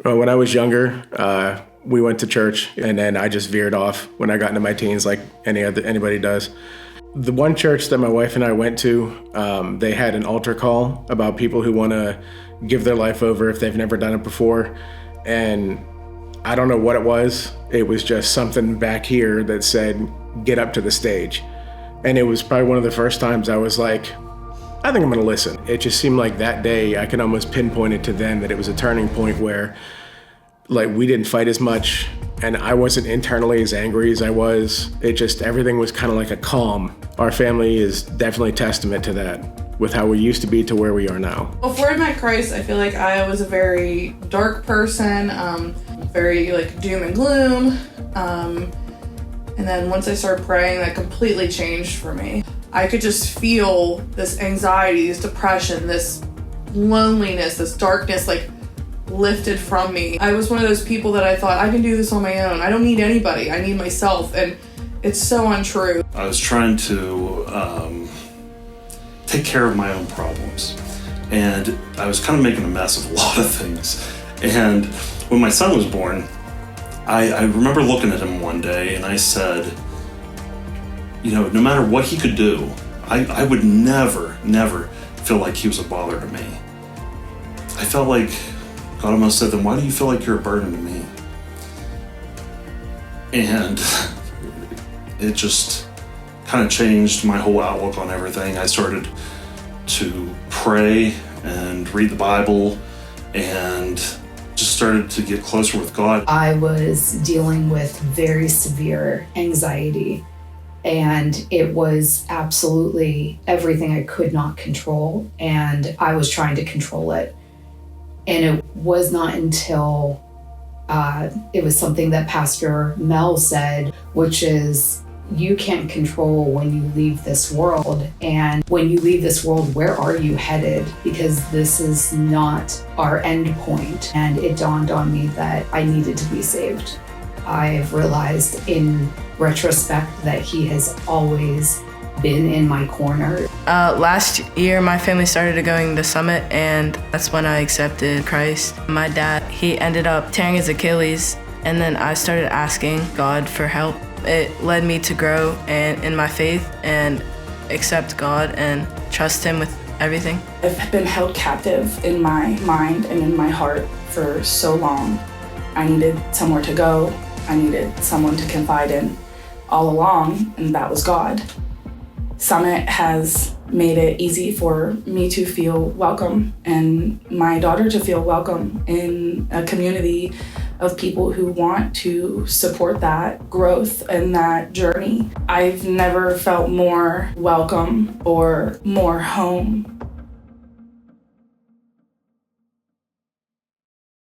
When I was younger, we went to church, and then I just veered off when I got into my teens, like anybody does. The one church that my wife and I went to, they had an altar call about people who want to give their life over if they've never done it before. And I don't know what it was. It was just something back here that said, get up to the stage. And it was probably one of the first times I was like, I think I'm going to listen. It just seemed like that day I could almost pinpoint it to then that it was a turning point where like we didn't fight as much and I wasn't internally as angry as I was. It just, everything was kind of like a calm. Our family is definitely testament to that, with how we used to be to where we are now. Before I met Christ, I feel like I was a very dark person, very like doom and gloom. And then once I started praying, that completely changed for me. I could just feel this anxiety, this depression, this loneliness, this darkness like lifted from me. I was one of those people that I thought, I can do this on my own. I don't need anybody. I need myself. And it's so untrue. I was trying to take care of my own problems. And I was kind of making a mess of a lot of things. And when my son was born, I remember looking at him one day and I said, you know, no matter what he could do, I would never feel like he was a bother to me. I felt like God almost said, then why do you feel like you're a burden to me? And it just kind of changed my whole outlook on everything. I started to pray and read the Bible and just started to get closer with God. I was dealing with very severe anxiety, and it was absolutely everything I could not control, and I was trying to control it. And it was not until it was something that Pastor Mel said, which is, you can't control when you leave this world. And when you leave this world, where are you headed? Because this is not our end point. And it dawned on me that I needed to be saved. I've realized in retrospect that he has always been in my corner. Last year, my family started going to Summit, and that's when I accepted Christ. My dad, he ended up tearing his Achilles, and then I started asking God for help. It led me to grow in my faith and accept God and trust Him with everything. I've been held captive in my mind and in my heart for so long. I needed somewhere to go. I needed someone to confide in all along, and that was God. Summit has made it easy for me to feel welcome and my daughter to feel welcome in a community of people who want to support that growth and that journey. I've never felt more welcome or more home